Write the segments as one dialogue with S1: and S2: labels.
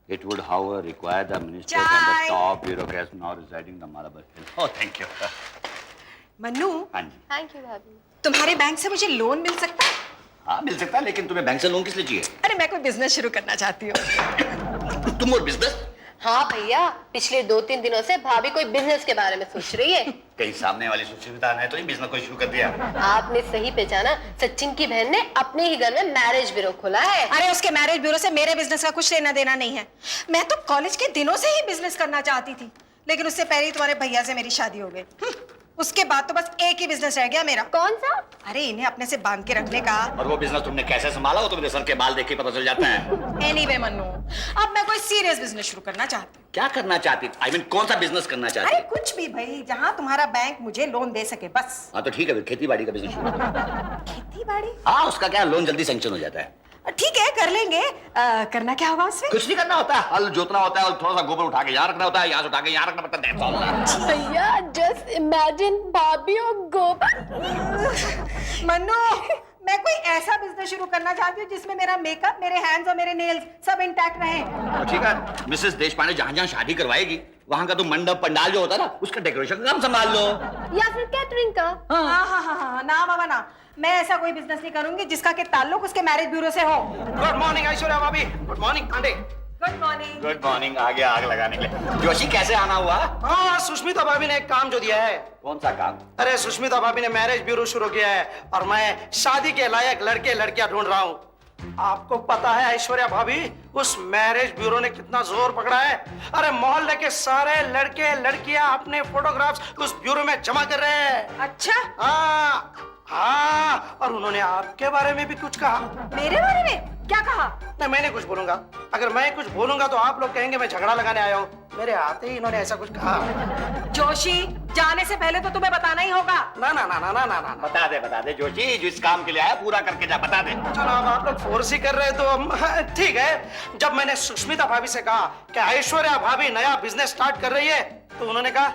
S1: It would, however, require the minister and the top bureaucrats now residing the Malabar Hill. Oh, thank you.
S2: Mannu,
S1: हाँ जी.
S3: Thank you भाभी।
S2: तुम्हारे bank से मुझे loan मिल सकता है?
S1: हाँ मिल सकता है, लेकिन तुम्हें बैंक से लोन किस लिए चाहिए?
S2: अरे मैं कोई बिजनेस शुरू करना चाहती हूँ।
S1: तुम और बिजनेस?
S3: हाँ भैया, पिछले 2-3 दिनों से भाभी कोई बिजनेस के बारे में सोच रही है।
S1: कहीं सामने वाली सुचिता ने तो नहीं बिजनेस को शुरू कर दिया?
S3: आपने सही पहचाना, सचिन की बहन ने अपने ही घर में मैरिज ब्यूरो खोला है।
S2: अरे उसके मैरिज ब्यूरो से मेरे बिजनेस का कुछ लेना देना नहीं है। मैं तो कॉलेज के दिनों से ही बिजनेस करना चाहती थी, लेकिन उससे पहले ही तुम्हारे भैया से मेरी शादी हो गई। उसके बाद तो बस एक ही बिजनेस रह गया मेरा।
S3: कौन सा?
S2: अरे इन्हें अपने से बांध के रखने का।
S1: और वो बिजनेस तुमने कैसे संभाला, वो तो मेरे सर के बाल देख के पता चल जाता है।
S2: एनीवे मन्नू, अब मैं कोई सीरियस बिजनेस शुरू करना चाहती हूँ।
S1: क्या करना चाहती? I mean, कौन सा बिजनेस करना चाहती?
S2: अरे कुछ भी भाई, जहाँ तुम्हारा बैंक मुझे लोन दे सके बस।
S1: हाँ तो ठीक है, फिर खेती बाड़ी का बिजनेस शुरू करो।
S2: खेती बाड़ी?
S1: हाँ, उसका क्या, लोन जल्दी सैंक्शन हो जाता है।
S2: ठीक है, कर लेंगे। करना क्या होगा उसमें?
S1: कुछ नहीं करना होता है, हल जोतना होता है और थोड़ा सा गोबर उठा के यहाँ रखना होता है, यहाँ से उठा के यहाँ रखना पड़ता है। That's all।
S3: भैया जस्ट इमेजिन भाभी और गोबर।
S2: मन्नू, मैं कोई ऐसा बिजनेस शुरू करना चाहती हूँ जिसमें मेरा मेकअप, मेरे हैंड्स और मेरे नेल्स सब इंटैक्ट रहे।
S1: तो ठीक है, मिसेस देशपांडे जहाँ जहाँ शादी करवाएगी वहाँ का तो मंडप पंडाल जो होता है ना, उसका डेकोरेशन का काम संभाल लो।
S3: या फिर कैटरिंग का।
S2: हाँ, ना बाबा ना, मैं ऐसा कोई बिजनेस नहीं करूंगी जिसका के ताल्लुक उसके मैरिज ब्यूरो से हो।
S4: गुड मॉर्निंग ऐश्वर्या भाभी। Good morning Pandey.
S2: Good morning.
S1: Good morning. आ गया आग लगाने के लिए। जोशी कैसे आना हुआ?
S4: हाँ, सुष्मिता भाभी ने एक काम जो दिया है।
S1: कौन सा काम?
S4: अरे सुष्मिता भाभी ने मैरिज ब्यूरो शुरू किया है और मैं शादी के लायक लड़के लड़कियां ढूंढ रहा हूँ। आपको पता है ऐश्वर्या भाभी, उस मैरिज ब्यूरो ने कितना जोर पकड़ा है। अरे मोहल्ले के सारे लड़के लड़कियां अपने फोटोग्राफ्स उस ब्यूरो में जमा कर रहे हैं।
S2: अच्छा?
S4: हाँ, और उन्होंने आपके बारे में भी कुछ कहा।
S2: मेरे बारे में क्या कहा?
S4: नहीं, मैं नहीं कुछ बोलूंगा। अगर मैं कुछ बोलूंगा तो आप लोग कहेंगे मैं झगड़ा लगाने आया हूँ। मेरे आते ही इन्होंने ऐसा कुछ कहा।
S2: जोशी, जाने से पहले तो तुम्हें बताना ही होगा।
S4: ना ना ना ना ना ना ना।
S1: बता दे जोशी, जिस काम के लिए आया पूरा करके जा, बता दे।
S4: चलो, अब आप लोग फोर्स ही कर रहे हैं तो ठीक है। जब मैंने सुष्मिता भाभी से कहा कि ऐश्वर्या भाभी नया बिजनेस स्टार्ट कर रही है, तो उन्होंने कहा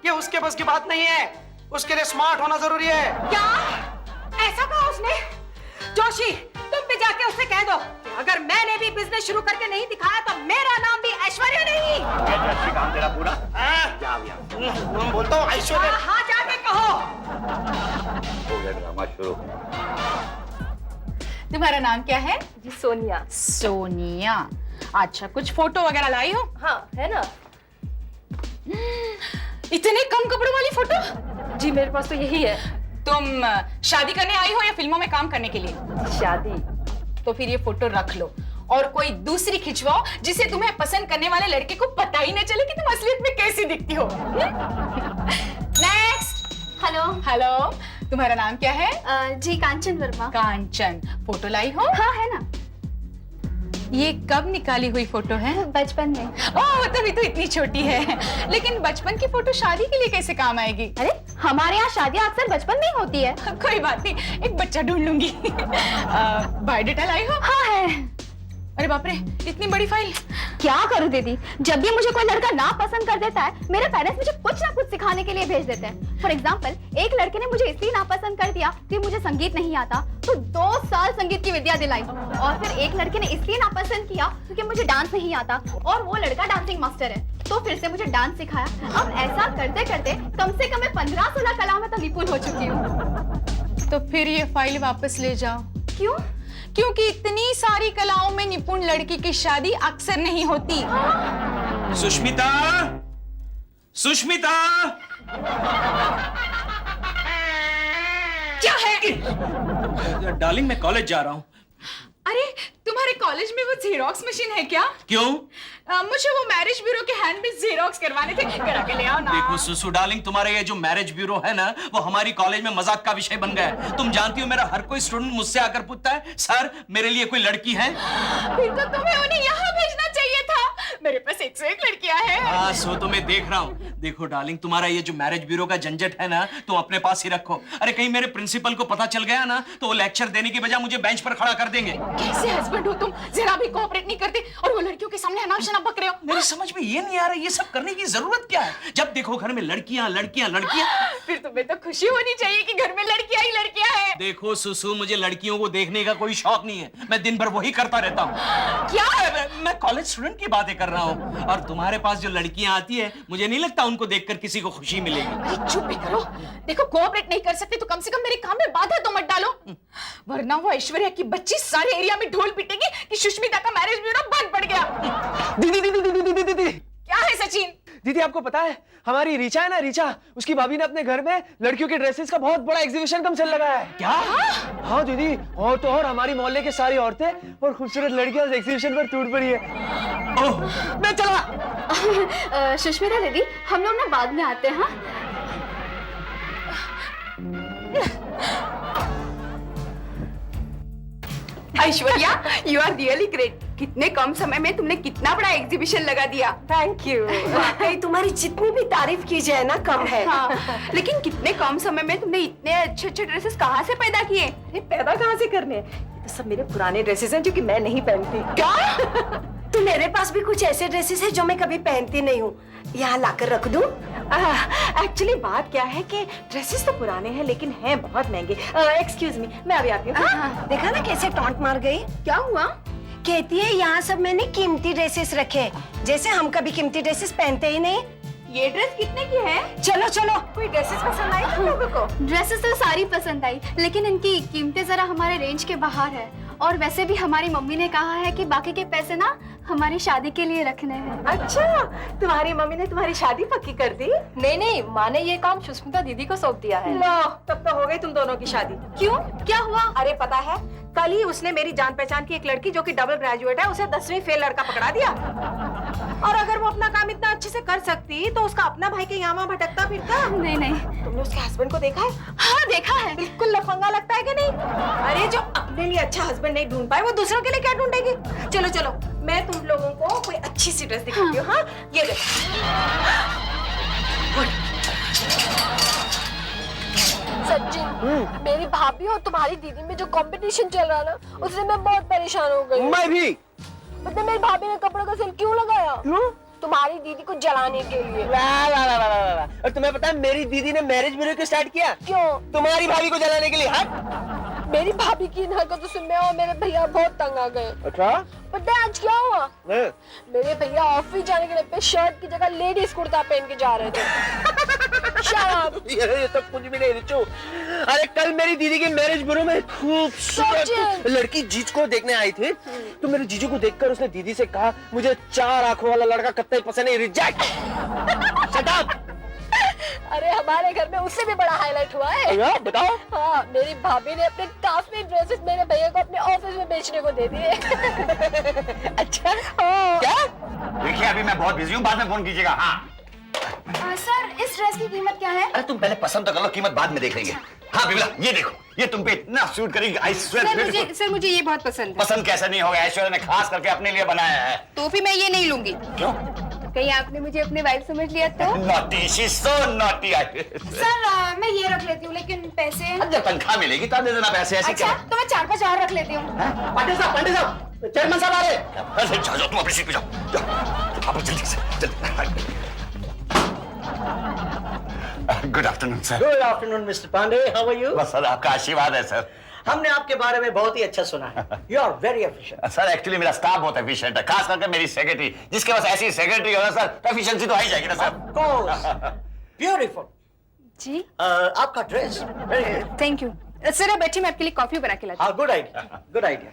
S4: ये उसके बस की बात नहीं है, उसके लिए स्मार्ट होना जरूरी है।
S2: क्या ऐसा कहा उसने? जोशी, तुम भी जाके उससे कह दो कि अगर मैंने भी बिजनेस शुरू करके नहीं दिखाया तो मेरा नाम भी ऐश्वर्या नहीं।
S1: जोशी, काम तेरा पूरा। जा
S4: तुम बोलते हो ऐश्वर्या?
S2: हाँ, जाके कहो।
S1: हो गया ड्रामा शुरू।
S5: तुम्हारा नाम क्या है?
S3: जी सोनिया।
S5: सोनिया। अच्छा, कुछ फोटो वगैरह लाई हो?
S3: हाँ है ना।
S5: इतने कम कपड़ों वाली फोटो?
S3: जी मेरे पास तो यही है।
S5: तुम शादी करने आई हो या फिल्मों में काम करने के लिए?
S3: शादी।
S5: तो फिर ये फोटो रख लो और कोई दूसरी खिंचवाओ जिसे तुम्हें पसंद करने वाले लड़के को पता ही न चले कि तुम असलियत में कैसी दिखती हो। नेक्स्ट। हेलो, तुम्हारा नाम क्या है?
S6: जी कांचन वर्मा।
S5: कांचन। फोटो लाई हो?
S6: हाँ है ना।
S5: ये कब निकाली हुई फोटो है?
S6: बचपन में।
S5: ओह, तभी तो इतनी छोटी है। लेकिन बचपन की फोटो शादी के लिए कैसे काम आएगी?
S6: अरे हमारे यहाँ शादियाँ अक्सर बचपन में ही होती है।
S5: कोई बात नहीं, एक बच्चा ढूंढ लूंगी। बायोडेटा लाई हो?
S6: हाँ है।
S5: अरे बाप रे, इतनी बड़ी फाइल।
S6: क्या करूँ दीदी, जब भी मुझे कोई लड़का ना पसंद कर देता है, मेरे पेरेंट्स मुझे कुछ ना कुछ सिखाने के लिए भेज देते हैं। फॉर एग्जाम्पल, एक लड़के ने मुझे इसलिए नापसंद कर दिया कि मुझे संगीत नहीं आता, तो 2 साल संगीत की विद्या दिलाई। और फिर एक लड़के ने इसलिए नापसंद किया क्योंकि मुझे डांस नहीं आता, और वो लड़का डांसिंग मास्टर है, तो फिर से मुझे डांस सिखाया। अब ऐसा करते करते कम से कम मैं 15-16 कलाओं में तो निपुण हो चुकी हूँ।
S5: तो फिर ये फाइल वापस ले जाओ।
S6: क्यों?
S5: क्योंकि इतनी सारी कलाओं में निपुण लड़की की शादी अक्सर नहीं होती।
S7: सुष्मिता, सुष्मिता,
S5: क्या है?
S7: डार्लिंग मैं कॉलेज जा रहा हूँ।
S5: अरे, तुम्हारे कॉलेज में वो जेरोक्स मशीन है क्या?
S7: क्यों?
S5: मुझे वो मैरिज ब्यूरो के हैंड में जेरोक्स करवाने थे, करा के ले आओ ना।
S7: देखो सुसु डार्लिंग, तुम्हारा ये जो मैरिज ब्यूरो है ना, वो हमारी कॉलेज में मजाक का विषय बन गया है। तुम जानती हो, मेरा हर कोई स्टूडेंट मुझसे आकर पूछता है, सर मेरे लिए कोई लड़की है?
S5: फिर तो तुम्हें उन्हें यहाँ भेजना चाहिए था। मेरे पास 1 से 1 लड़कियां हैं।
S7: हाँ, सो तो मैं देख रहा हूँ। देखो डार्लिंग, तुम्हारा ये जो मैरिज ब्यूरो का झंझट है ना, तुम अपने पास ही रखो। अरे कहीं मेरे प्रिंसिपल को पता चल गया ना, तो वो लेक्चर देने की बजाय मुझे बेंच पर खड़ा कर देंगे।
S5: कैसे हस्बैंड हो तुम, जरा भी कोऑपरेट नहीं करते और वो लड़कियों के सामने अनाप शनाप बक रहे हो।
S7: मेरी समझ में ये नहीं आ रहा, ये सब करने की जरूरत क्या है? जब देखो घर में लड़कियां लड़कियां लड़कियां।
S5: फिर तुम्हें तो खुशी होनी चाहिए कि घर में लड़कियां ही लड़कियां हैं।
S7: देखो सुसु, मुझे लड़कियों को देखने का कोई शौक नहीं है, मैं दिन भर वही करता रहता हूँ।
S5: क्या?
S7: मैं कॉलेज स्टूडेंट की बातें कर रहा हूँ। और तुम्हारे पास जो लड़कियां आती है, मुझे नहीं लगता उनको देखकर किसी को खुशी मिलेगी।
S5: अरे चुप भी करो। देखो कोऑपरेट नहीं कर सकते तो कम से कम मेरे काम में बाधा तो मत डालो, वरना वो ऐश्वर्या की बच्ची सारे एरिया में ढोल पीटेगी कि सुष्मिता का मैरिज ब्यूरो बंद पड़ गया।
S8: दीदी दीदी दीदी दीदी दीदी
S5: क्या है सचिन?
S8: दीदी आपको पता है हमारी रीचा है ना, रीचा, उसकी भाभी ने अपने घर में लड़कियों के ड्रेसेस का बहुत बड़ा एग्जीबिशन कम सेल लगाया है।
S7: क्या?
S8: हाँ दीदी, और तो और हमारी मोहल्ले के सारी औरतें और खूबसूरत लड़कियां उस एग्जीबिशन पर टूट पड़ी है। ओह, मैं चला।
S6: सुष्मिता दीदी, हम लोग ना बाद में आते हैं। हाँ,
S5: Aishwarya, you are really great. कितने कम समय में तुमने कितना बड़ा एग्जीबिशन लगा दिया।
S2: Thank you. वाकई तुम्हारी जितनी भी तारीफ की जाए ना कम है।
S5: हाँ, लेकिन कितने कम समय में तुमने इतने अच्छे अच्छे ड्रेसेस कहाँ से पैदा किए?
S2: ये पैदा कहाँ से करने हैं? ये तो सब मेरे पुराने ड्रेसेस हैं जो कि मैं नहीं पहनती।
S5: क्या?
S2: तो मेरे पास भी कुछ ऐसे ड्रेसेस हैं जो मैं कभी पहनती नहीं हूँ। यहाँ लाकर रख दूँ? एक्चुअली बात क्या है कि ड्रेसेस तो पुराने हैं लेकिन हैं बहुत महंगे। एक्सक्यूज मी, मैं अभी आती हूँ। देखा ना कैसे टॉन्ट मार गई?
S5: क्या हुआ?
S2: कहती है यहाँ सब मैंने कीमती ड्रेसेस रखे, जैसे हम कभी कीमती ड्रेसेस पहनते ही नहीं।
S5: ये ड्रेस कितने की है?
S2: चलो चलो, कोई ड्रेसेस पसंद आई तुम लोगों को?
S6: ड्रेसेस तो सारी पसंद आई, लेकिन इनकी कीमतें जरा हमारे रेंज के बाहर है। और वैसे भी हमारी मम्मी ने कहा है कि बाकी के पैसे ना हमारी शादी के लिए रखने हैं।
S2: अच्छा, तुम्हारी मम्मी ने तुम्हारी शादी पक्की कर दी?
S3: नहीं नहीं, माँ ने ये काम सुष्मिता दीदी को सौंप दिया है।
S2: लो, तब तो हो गई तुम दोनों की शादी।
S6: क्यों, क्या हुआ?
S2: अरे पता है, कल ही उसने मेरी जान पहचान की एक लड़की जो कि डबल ग्रेजुएट है, उसे 10वीं फेल लड़का पकड़ा दिया। और अगर वो अपना काम इतना अच्छे से कर सकती तो उसका अपना भाई के यहाँ भटकता फिरता।
S6: नहीं नहीं।
S2: तुमने उसके हस्बैंड को देखा है?
S6: हाँ देखा है।
S2: बिल्कुल लफंगा लगता है कि नहीं? अरे जो अपने लिए अच्छा हस्बैंड नहीं ढूंढ पाए वो दूसरों के लिए क्या ढूंढेगी? चलो चलो, मैं तुम लोगों को कोई अच्छी सी ड्रेस दिखाती हूँ। हाँ, ये देखो।
S3: सचिन, मेरी भाभी और तुम्हारी दीदी में जो कंपटीशन चल रहा ना, उससे मैं बहुत परेशान हो गई।
S8: मैं भी।
S3: मतलब मेरी भाभी ने कपड़ों का सेल क्यों लगाया?
S8: क्यों?
S3: तुम्हारी दीदी को जलाने के लिए।
S8: ला ला ला ला ला ला। और तुम्हें पता है मेरी दीदी ने मैरिज ब्यूरो क्यों स्टार्ट किया?
S3: क्यों?
S8: तुम्हारी भाभी को जलाने के लिए। हाँ?
S3: मेरी भाभी की इन हरकतों से मैं और मेरे भैया बहुत तंग आ गए।
S8: अच्छा?
S3: पता है आज क्या हुआ?
S8: हाँ।
S3: मेरे भैया ऑफिस जाने के लिए पे शर्ट की जगह लेडीज कुर्ता पहन के जा रहे थे। शराब।
S8: ये तो कुछ भी नहीं रिचू। अरे कल मेरी दीदी के मैरिज ब्यूरो में खूबसूरत लड़की जीज को देखने आई थी, तो मेरे जीजू को देखकर उसने दीदी से कहा, मुझे 4 आंखों वाला लड़का कतई पसंद नहीं, रिजेक्ट। Shut up.
S3: अरे हमारे घर में उससे भी बड़ा हाईलाइट हुआ है।
S8: अरे बताओ।
S3: हाँ, मेरी भाभी ने अपने काफी ड्रेसेस मेरे भैया को अपने ऑफिस में बेचने को दे दिए।
S8: अच्छा?
S3: हाँ।
S8: क्या?
S1: देखिए अभी मैं बहुत बिजी हूँ, बाद में फोन कीजिएगा। हाँ
S6: सर, इस ड्रेस की कीमत क्या है?
S1: अरे तुम पहले पसंद तो कर लो, कीमत बाद में देख लेंगे। हाँ बिमला, ये देखो, ये तुम पे इतना सूट करेगी। I swear.
S5: सर मुझे ये बहुत पसंद है।
S1: पसंद कैसे नहीं होगा, ऐश्वर्या ने खास करके अपने लिए बनाया है।
S5: तो फिर मैं ये नहीं लूंगी।
S1: क्यों?
S5: कहीं आपने मुझे अपनी वाइफ समझ लिया तो?
S1: Naughty, she is so naughty.
S6: Sir, मैं ये रख लेती हूँ, लेकिन पैसे?
S1: जब तंखा मिलेगी तब दे देना पैसे। ऐसे
S6: अच्छा,
S1: क्या?
S6: तो मैं 4-5 और रख लेती हूँ।
S8: पंडित साहब, चेयरमैन साहब आ रहे।
S1: अरे जाओ तुम अपनी सीट पे जाओ, जाओ आप जल्दी से जल्दी। Good afternoon sir.
S4: Good afternoon mister Pandey, how are you?
S1: बस सर आपका आशीर्वाद है सर।
S4: हमने आपके बारे में बहुत ही अच्छा सुना है। You are very efficient.
S1: Sir actually मेरा स्टाफ बहुत एफिशिएंट है, खास करके मेरी सेक्रेटरी, जिसके पास ऐसी सेक्रेटरी हो ना सर, एफिशिएंसी तो आ ही जाएगी ना सर।
S4: ब्यूटीफुल।
S6: जी,
S4: आपका dress very.
S5: Thank you sir. आप बैठिए, मैं आपके लिए कॉफी बना के लाती
S4: हाँ, good idea, good idea.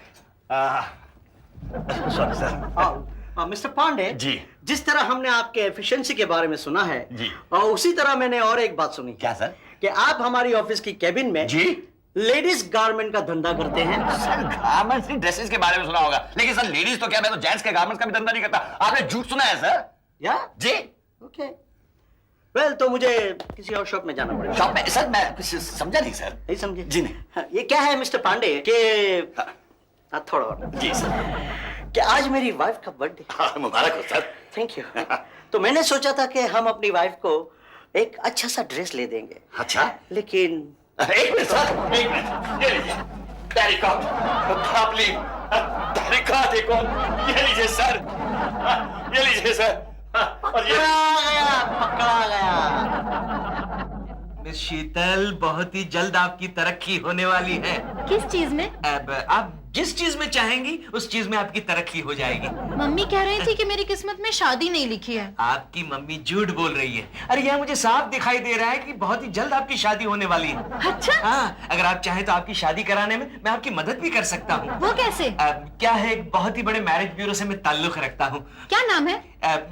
S1: Sorry sir.
S4: Mister Pandey
S1: ji.
S4: जिस तरह हमने आपके एफिशिएंसी के बारे में सुना है
S1: जी,
S4: उसी तरह मैंने और एक बात सुनी।
S1: क्या सर?
S4: कि आप हमारी ऑफिस की कैबिन में
S1: जी
S4: लेडीज गारमेंट का धंधा करते हैं।
S1: सर गारमेंट्स ड्रेसेस के बारे में सुना होगा, लेकिन सर लेडीज तो क्या, मैं तो जेंट्स के गारमेंट्स का भी धंधा नहीं करता। आपने झूठ सुना है सर।
S4: या
S1: जी
S4: ओके, वेल तो मुझे किसी और शॉप में जाना पड़ेगा।
S1: शॉप में? सर मैं कुछ समझा नहीं सर।
S4: नहीं समझे?
S1: जी नहीं।
S4: हाँ, ये क्या है मिस्टर पांडे कि थोड़ा और
S1: जी सर।
S4: कि आज मेरी वाइफ का बर्थडे।
S1: हाँ, मुबारक हो सर।
S4: Thank you. तो मैंने सोचा था कि हम अपनी वाइफ को एक अच्छा सा ड्रेस ले देंगे।
S1: अच्छा,
S4: लेकिन
S1: एक मिनट सर, एक मिनट। ये लीजिए टैरिकॉट, खापली, टैरिकॉट देखो, ये लीजिए सर, ये लीजिए सर। और ये
S4: पकड़ा गया।
S7: मिस शीतल, बहुत ही जल्द आपकी तरक्की होने वाली है।
S3: किस चीज में?
S7: अब आप जिस चीज में चाहेंगी उस चीज में आपकी तरक्की हो जाएगी।
S5: मम्मी कह रही थी कि मेरी किस्मत में शादी नहीं लिखी है।
S7: आपकी मम्मी झूठ बोल रही है। अरे यहाँ मुझे साफ दिखाई दे रहा है कि बहुत ही जल्द आपकी शादी होने वाली है।
S5: अच्छा?
S7: हाँ, अगर आप चाहें तो आपकी शादी कराने में मैं आपकी मदद भी कर सकता हूँ।
S5: वो कैसे?
S7: क्या है, एक बहुत ही बड़े मैरिज ब्यूरो से मैं ताल्लुक रखता हूँ।
S5: क्या नाम है?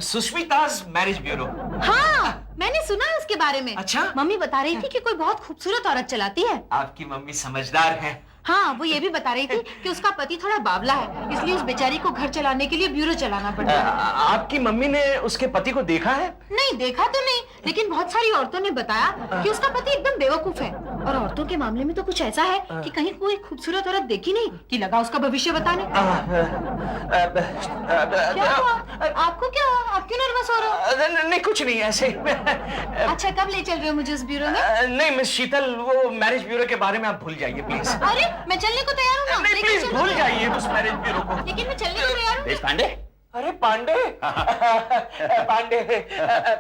S7: सुष्मिताज मैरिज ब्यूरो।
S5: हाँ, मैंने सुना है उसके बारे में।
S7: अच्छा?
S5: मम्मी बता रही थी कि कोई बहुत खूबसूरत औरत चलाती है।
S7: आपकी मम्मी समझदार है।
S5: हाँ, वो ये भी बता रही थी कि उसका पति थोड़ा बावला है, इसलिए उस बेचारी को घर चलाने के लिए ब्यूरो चलाना पड़ता है।
S7: आपकी मम्मी ने उसके पति को देखा है?
S5: नहीं, देखा तो नहीं, लेकिन बहुत सारी औरतों ने बताया कि उसका पति एकदम बेवकूफ है। और औरतों के मामले में तो कुछ ऐसा है कि कहीं कोई खूबसूरत औरत देखी नहीं कि लगा उसका भविष्य बताने। क्या हुआ? आपको क्या हुआ? आप क्यों नर्वस हो रहे हो?
S7: नहीं, कुछ नहीं, ऐसे।
S5: अच्छा, कब ले चल रहे हो मुझे उस ब्यूरो में?
S7: नहीं मिस शीतल, वो मैरिज ब्यूरो के बारे में आप भूल जाइए प्लीज।
S5: अरे, मैं चलने को तैयार हूँ ना।
S7: नहीं,
S5: लेकिन
S7: प्लीज
S5: चलो।
S7: भूल जाइए उस मैरिज ब्यूरो को।
S5: लेकिन मैं चलने को तैयार हूँ।
S1: देशपांडे,
S7: अरे Pandey.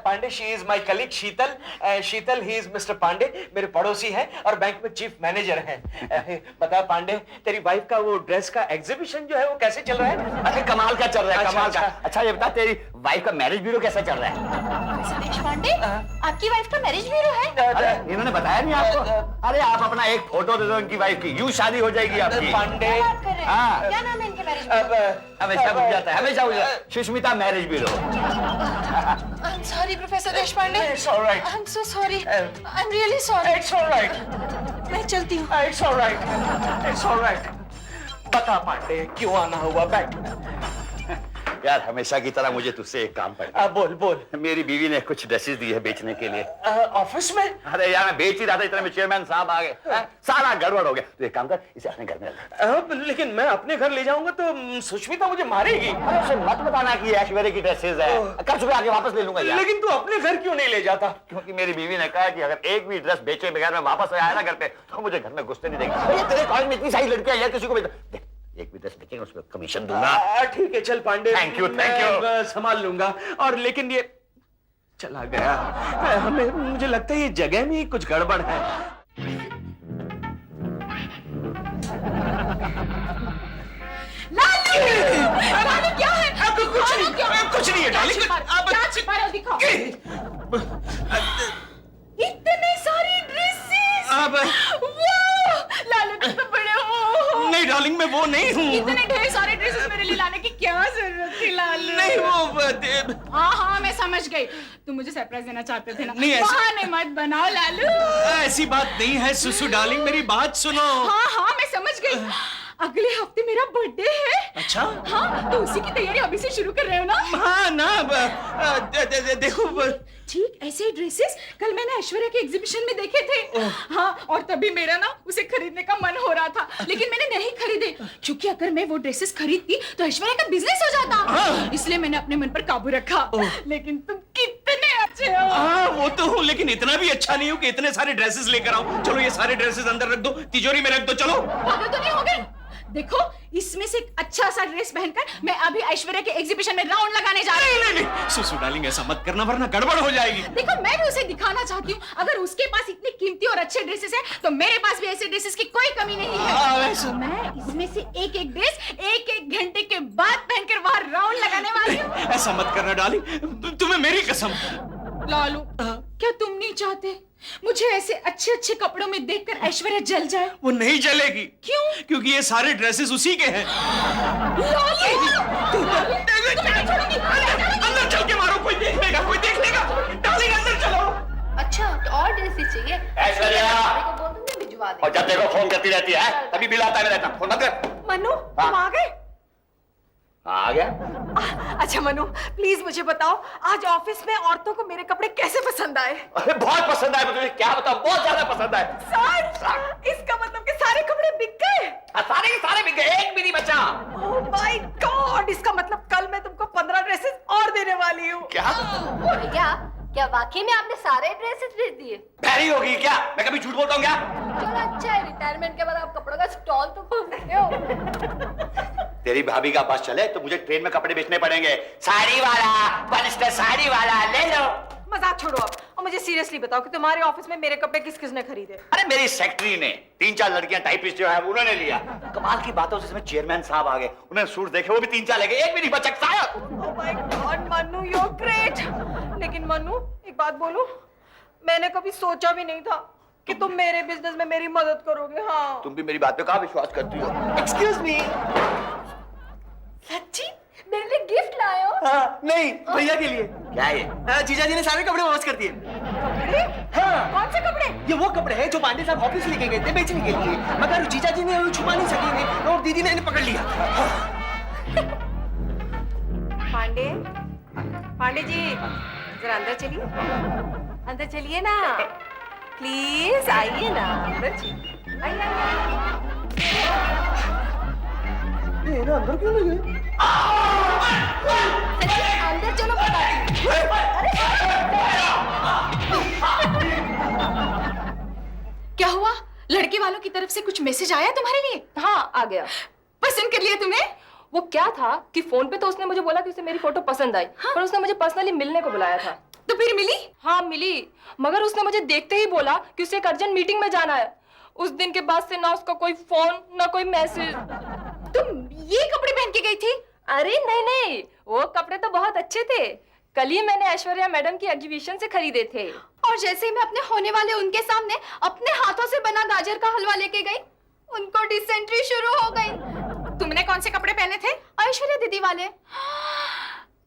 S7: Pandey she is my colleague Sheetal. Sheetal he is mister Pandey, मेरे पड़ोसी हैं और बैंक में चीफ मैनेजर हैं। बता पांडे, तेरी वाइफ का वो ड्रेस का एग्जीबिशन जो है वो कैसे चल रहा है?
S1: अरे कमाल का चल रहा है, कमाल का।
S7: अच्छा।
S1: अच्छा ये बता, तेरी वाइफ का मैरिज ब्यूरो कैसा चल रहा है?
S5: सुदेश पांडे, आपकी वाइफ का मैरिज ब्यूरो है?
S1: अरे इन्होंने बताया नहीं आपको? अरे आप अपना एक फोटो दे दो इनकी वाइफ की, यूं शादी हो जाएगी आपकी।
S7: पांडे,
S5: क्या बात कर रहे हैं?
S1: हाँ।
S5: क्या नाम है इनके मैरिज ब्यूरो?
S1: हमेशा भूल जाता है, हमेशा भूल जाता है। Sushmita marriage bureau.
S5: I'm sorry, Professor Deshpande.
S7: It's all right.
S5: I'm so sorry. I'm really sorry.
S7: It's all right.
S5: मैं चलती हूँ।
S7: It's all right. It's all right. बता पांडे, क्यों आना हुआ? बैठ।
S1: यार हमेशा की तरह मुझे तुझसे एक काम पड़ा।
S7: बोल बोल।
S1: मेरी बीवी ने कुछ ड्रेसेस दी है बेचने के लिए।
S7: ऑफिस में?
S1: अरे यार मैं बेच ही रहा था, इतने में चेयरमैन साहब आ गए। सारा गड़बड़ हो गया। तो एक काम कर, इसे अपने घर में रख।
S7: लेकिन मैं अपने घर ले जाऊंगा तो सुष्मिता मुझे मारेगी।
S1: अरे उसे मत बताना कि ऐश्वर्या की ड्रेसेस है, कल सुबह आके वापस ले लूंगा यार।
S7: लेकिन तू अपने घर क्यों नहीं ले जाता?
S1: क्योंकि मेरी बीवी ने कहा कि अगर एक भी ड्रेस बेचे बगैर मैं वापस आया ना घर पे, तो मुझे घर में घुसने नहीं देगी। तेरे कॉलेज में इतनी सारी लड़कियां यार, किसी को भी एक भी ड्रेस बेचेंगे उस पर कमीशन दूंगा।
S7: ठीक है, चल Pandey.
S1: Thank you, thank you.
S7: मैं संभाल लूंगा। और लेकिन ये चला गया। हमें मुझे लगता है ये जगह में ही कुछ गड़बड़ है।
S5: लालू, क्या है?
S7: अब कुछ नहीं है डार्लिंग।
S5: क्या छिपा रहे हो? दिखाओ। इतने सारे ड्रेसेस।
S7: अब
S5: लालू, तुम तो बड़े हो।
S7: नहीं डार्लिंग, मैं वो नहीं हूँ।
S5: इतने ढेर सारे ड्रेसेस मेरे लिए लाने की क्या जरूरत थी लालू?
S7: नहीं वो
S5: हाँ, मैं समझ गई। तुम मुझे सरप्राइज देना चाहते थे ना?
S7: नहीं, ऐसे-
S5: बहाने मत बनाओ लालू।
S7: ऐसी बात नहीं है सुसु डार्लिंग, मेरी बात सुनो।
S5: हाँ, मैं समझ गई। अगले हफ्ते मेरा बर्थडे है।
S7: अच्छा?
S5: हाँ, तो उसी की तैयारी अभी से शुरू कर रहे हो ना?
S7: हाँ ना, देखो
S5: ठीक ऐसे ही ड्रेसेस कल मैंने ऐश्वर्या के एग्जीबिशन में देखे थे। हाँ, और तभी मेरा ना उसे खरीदने का मन हो रहा था, लेकिन मैंने नहीं खरीदे क्योंकि अगर मैं वो ड्रेसेस खरीदती तो ऐश्वर्या का बिजनेस हो जाता। इसलिए मैंने अपने मन पर काबू रखा। लेकिन तुम कितने अच्छे हो।
S7: हाँ वो तो हूँ, लेकिन इतना भी अच्छा नहीं हूँ कि इतने सारे ड्रेसेस लेकर आऊं। चलो ये सारे ड्रेसेस अंदर रख दो, तिजोरी में रख दो। चलो।
S5: पागल तो नहीं हो गए? देखो, इसमें से एक अच्छा सा ड्रेस पहनकर मैं अभी ऐश्वर्या के एग्जीबिशन में राउंड लगाने जा रही हूँ।
S7: नहीं सुसु डार्लिंग, ऐसा मत करना वरना गड़बड़ हो जाएगी।
S5: देखो, मैं भी उसे दिखाना चाहती हूँ, अगर उसके पास इतनी कीमती और अच्छे ड्रेसेस हैं, तो मेरे पास भी ऐसे ड्रेसेस की कोई कमी नहीं है। तो मैं इसमें से एक एक ड्रेस एक एक घंटे के बाद पहनकर वहाँ राउंड लगाने वाली हूँ।
S7: ऐसा मत करना डार्लिंग, तुम्हें मेरी कसम।
S5: लालू, क्या तुम नहीं चाहते मुझे ऐसे अच्छे अच्छे कपड़ों में देखकर ऐश्वर्या जल जाए?
S7: वो नहीं जलेगी।
S5: क्यों?
S7: क्योंकि ये सारे ड्रेसेस उसी के हैं। अंदर चल के मारो, कोई देख लेगा, कोई देख लेगा। डार्लिंग अंदर चलो।
S6: अच्छा, तो और ड्रेसेस चाहिए?
S1: ऐश्वर्या!
S6: को बोल दूंगी, भिजवा दे।
S1: और जब देखो फोन करती रहती है, तभी बिल आता रहता। फोन मत कर।
S2: मनु, तुम आ गए?
S1: आ गया?
S2: अच्छा मनु, प्लीज मुझे बताओ, आज ऑफिस में औरतों को मेरे कपड़े कैसे पसंद आए?
S1: अरे बहुत पसंद आए मुझे, क्या बताऊं, बहुत ज्यादा पसंद आए।
S2: सच? इसका मतलब कि सारे कपड़े बिक गए?
S1: सारे के सारे बिक गए, एक भी नहीं बचा।
S2: ओह माय गॉड, इसका मतलब कल मैं तुमको 15 ड्रेसेस और देने वाली हूँ।
S1: क्या?
S6: क्या वाकई में आपने सारे ड्रेसेस भेज दिए?
S1: पैरी होगी क्या? मैं कभी झूठ बोलता हूँ क्या?
S6: चलो अच्छा है, रिटायरमेंट के बाद आप कपड़ों का स्टॉल तो खोल सकते हो।
S1: तेरी भाभी का बस चले तो मुझे ट्रेन में कपड़े बेचने पड़ेंगे। साड़ी वाला, पॉलिस्टर साड़ी वाला ले लो।
S2: मजाक छोड़ो अब, और मुझे सीरियसली बताओ कि तुम्हारे ऑफिस में मेरे कपड़े किस किसने खरीदे?
S1: अरे मेरी सेक्रेटरी ने, 3-4 लड़कियां टाइपिस्ट जो है उन्होंने लिया। कमाल की बात है उसमें चेयरमैन साहब आ गए, उन्होंने सूट देखे, वो भी 3-4 ले गए, एक भी नहीं बचा शायद।
S2: Oh my God Mannu, you are great. लेकिन मन्नू एक बात बोलूं, मैंने कभी सोचा भी नहीं था कि तुम मेरे बिजनेस में मेरी मदद करोगे। हाँ,
S1: तुम भी मेरी बात पे कहाँ विश्वास करती हो?
S8: Excuse me.
S3: सच्ची मेरे लिए गिफ्ट लाए हो?
S8: हाँ, नहीं भैया के लिए।
S1: क्या है ये?
S8: जीजा जी ने सारे कपड़े वापस कर दिए।
S2: कपड़े?
S8: हाँ,
S2: कौन से कपड़े?
S8: ये वो कपड़े हैं जो पांडे साहब ऑफिस लेके गए थे बेचने के लिए, मगर जीजा जी ने उन्हें छुपा नहीं सके और दीदी ने इन्हें पकड़ लिया।
S2: पांडे, पांडे जी जरा अंदर चलिए, अंदर चलिए ना प्लीज, आइए ना अंदर चलिए, आइए
S8: ये ना अंदर क्यों नहीं गए?
S3: अंदर चलो बताती हूँ।
S5: क्या हुआ? लड़के वालों की तरफ से कुछ मैसेज आया तुम्हारे लिए?
S3: हाँ आ गया।
S5: पसंद कर लिया तुमने?
S3: वो क्या था कि फोन पे तो उसने मुझे बोला कि उसे मेरी फोटो पसंद आई, पर उसने मुझे पर्सनली मिलने को बुलाया था।
S5: तो फिर मिली?
S3: हाँ मिली, मगर उसने मुझे देखते ही बोला कि उसे एक अर्जेंट मीटिंग में जाना है। उस दिन के बाद से ना उसका कोई फोन ना कोई मैसेज।
S5: तुम ये कपड़े पहन के गई थी?
S3: अरे नहीं नहीं, वो कपड़े तो बहुत अच्छे थे, कल ही मैंने ऐश्वर्या मैडम की एग्जीबिशन से खरीदे थे।
S6: और जैसे ही मैं अपने होने वाले उनके सामने अपने हाथों से बना गाजर का हलवा लेके गई, उनको डिसेंट्री शुरू हो गई।
S5: तुमने कौन से कपड़े पहने थे?
S6: ऐश्वर्या दीदी वाले।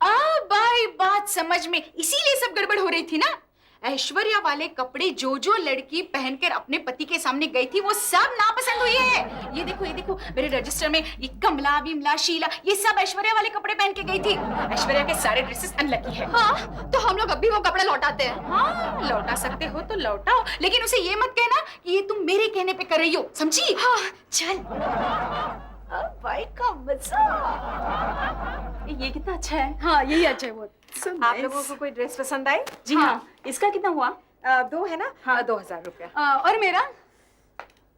S5: अब आई बात समझ में, इसीलिए सब गड़बड़ हो रही थी ना। ऐश्वर्या वाले कपड़े जो जो लड़की पहनकर अपने पति के सामने गई थी वो सब नापसंद हुई है। ये देखो मेरे रजिस्टर में ये कमला, विमला, शीला, ये सब ऐश्वर्या वाले कपड़े पहन के गई थी। ऐश्वर्या के सारे ड्रेसेस अनलकी है।
S6: हाँ, तो हम लोग अब भी वो कपड़े लौटाते हैं।
S5: हाँ, लौटा सकते हो तो लौटाओ, लेकिन उसे ये मत कहना कि ये तुम मेरे कहने पे कर रही हो, समझी?
S6: हाँ, चल।
S2: भाई का मजा।
S3: ये कितना अच्छा है।
S5: हाँ, यही अच्छा है। वो
S2: आप लोगों को कोई ड्रेस पसंद आई?
S3: जी हाँ, इसका कितना हुआ?
S2: 2 है ना? हाँ, 2000 रुपया।
S5: और मेरा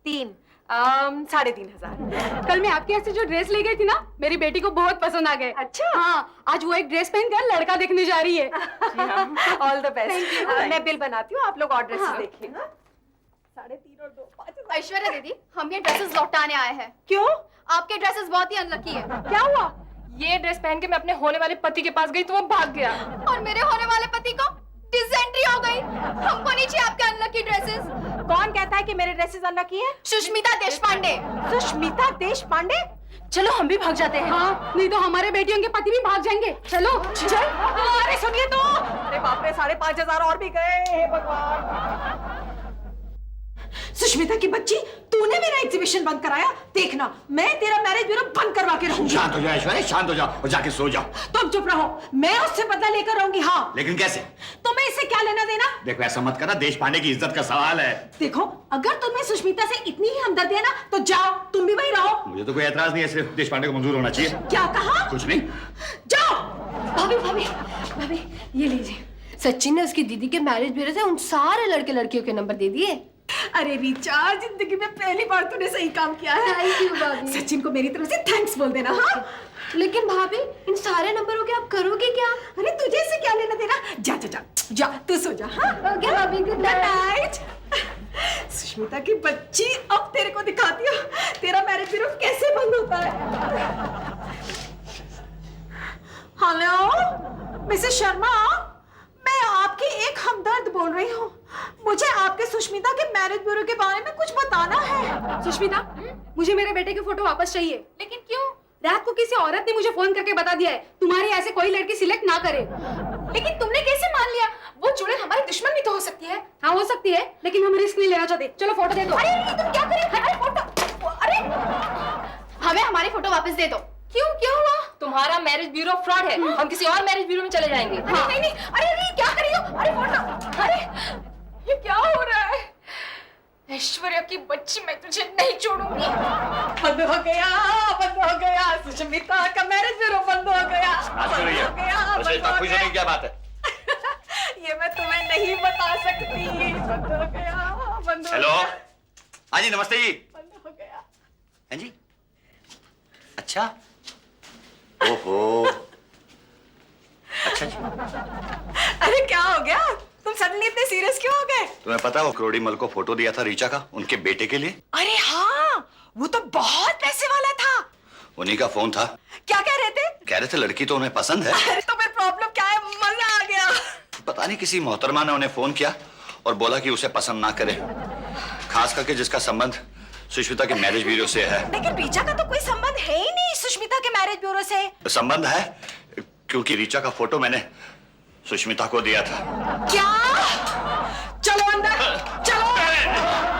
S2: 3, 3500।
S5: कल मैं आपके यहाँ से जो ड्रेस ले गई थी ना, मेरी बेटी को बहुत पसंद आ गए।
S2: अच्छा।
S5: हाँ, आज वो एक ड्रेस पहनकर लड़का देखने जा रही है।
S2: All the best. मैं बिल बनाती हूँ, आप लोग और ड्रेसेस देखिए। 3.5 और 2 5।
S6: ऐश्वर्या दीदी, हम ये ड्रेसेस लौटाने आए हैं।
S2: क्यों?
S6: आपके ड्रेसेस बहुत ही अनलकी है।
S2: क्या हुआ?
S3: ये ड्रेस पहन के मैं अपने होने वाले पति के पास गई तो वो भाग गया।
S6: और मेरे होने वाले पति को डिसेंट्री हो गई। हमको नहीं चाहिए आपके अनलकी ड्रेसेस।
S2: कौन कहता है कि मेरे ड्रेसेस अनलकी है?
S6: सुष्मिता देशपांडे।
S2: सुष्मिता देशपांडे?
S3: चलो हम भी भाग जाते हैं।
S5: हाँ, नहीं तो हमारे बेटियों के पति भी भाग जाएंगे। चलो चल।
S2: अरे सुनिए तो, अरे बाप रे, 5500 और भी गए। हे भगवान। सुष्मिता की बच्ची, तूने मेरा एग्जीबिशन बंद कराया। देखना, मैं तेरा मैरिज ब्यूरो बंद करवा के रहूंगी।
S1: शांत हो जाओ ऐश्वर्या, शांत हो जाओ और जाके सो जाओ।
S2: तुम चुप रहो, मैं उससे बदला लेकर रहूंगी। हाँ,
S1: लेकिन कैसे?
S2: तुम्हें इससे क्या लेना देना?
S1: देखो ऐसा मत करना, देश पांडे की इज्जत का सवाल है।
S2: देखो, अगर तुम्हें सुष्मिता से इतनी ही हमदर्दी है ना, तो जाओ, तुम भी वही रहो।
S1: मुझे तो कोई एतराज नहीं है, सिर्फ देश पांडे को मंजूर होना चाहिए।
S2: क्या कहा?
S1: कुछ नहीं।
S2: जाओ।
S3: भाभी ये लीजिए। सचिन ने उसकी दीदी के मैरिज ब्यूरो से उन सारे लड़के लड़कियों के नंबर दे दिए।
S2: अरे रिचा, जिंदगी में पहली बार तूने सही काम किया है।
S3: थैंक यू भाभी।
S2: सचिन को मेरी तरफ से थैंक्स बोल देना। हाँ,
S3: लेकिन भाभी इन सारे नंबरों के आप करोगे क्या?
S2: अरे तुझे इससे क्या लेना देना? जा जा जा जा, तू सो जा। हाँ,
S3: ओके भाभी, गुड
S2: नाइट। सुष्मिता की बच्ची, अब तेरे को दिखाती हूँ तेरा मैरिज ब्यूरो कैसे बंद होता है। हेलो मिसेस शर्मा, मैं आपकी एक हमदर्द बोल रही हूँ। मुझे आपके सुष्मिता के मैरिज ब्यूरो के बारे में कुछ बताना है।
S5: सुष्मिता, मुझे मेरे बेटे की फोटो वापस चाहिए। लेकिन क्यों? रात को किसी औरत ने मुझे फोन करके बता दिया है तुम्हारी ऐसे कोई लड़की सिलेक्ट ना करे। लेकिन तुमने कैसे मान लिया? वो चुड़ैल हमारी दुश्मन भी तो हो सकती है। हाँ हो सकती है, लेकिन हम रिस्क नहीं लेना चाहते। चलो फोटो दे दो।
S6: अरे तुम क्या कर रही हो? फोटो, अरे हमें हमारी फोटो वापस दे दो।
S3: क्यों, क्या हुआ? तुम्हारा मैरिज ब्यूरो फ्रॉड है, हम किसी और मैरिज ब्यूरो में चले जाएंगे।
S6: हाँ। नहीं, अरे क्या कर रही हो? अरे फोटो, अरे
S5: ये क्या हो रहा है? ऐश्वर्या की बच्ची, मैं तुझे नहीं छोड़ूंगी।
S2: बंद हो गया, बंद हो गया। सुष्मिता का मैरिज ब्यूरो बंद हो गया।
S1: खुश होने की क्या बात है?
S2: ये मैं तुम्हें नहीं बता सकती। बंद हो गया, बंद हो
S1: हेलो,
S2: गया।
S1: हाँ जी, नमस्ते जी।
S2: बंद हो गया।
S1: हाँ जी, अच्छा, ओहो, अच्छा जी।
S2: अरे क्या हो गया? तुम सडनली इतने सीरियस क्यों हो गए?
S1: तुम्हें पता है वो करोड़ी मल को फोटो दिया था रीचा का उनके बेटे के लिए?
S2: अरे हाँ, वो तो बहुत पैसे वाला था।
S1: उन्हीं का फोन था।
S2: क्या कह रहे थे?
S1: कह रहे थे लड़की तो उन्हें पसंद है।
S2: अरे तो फिर प्रॉब्लम क्या है? मजा आ गया।
S1: पता नहीं किसी मोहतरमा ने उन्हें फोन किया और बोला कि उसे पसंद ना करे, खास करके जिसका संबंध सुष्मिता के मैरिज ब्यूरो से है।
S2: लेकिन रीचा का तो कोई संबंध है ही नहीं सुष्मिता के मैरिज ब्यूरो से।
S1: संबंध है क्योंकि रीचा का फोटो मैंने सुष्मिता को दिया था।
S2: क्या? चलो अंदर, चलो।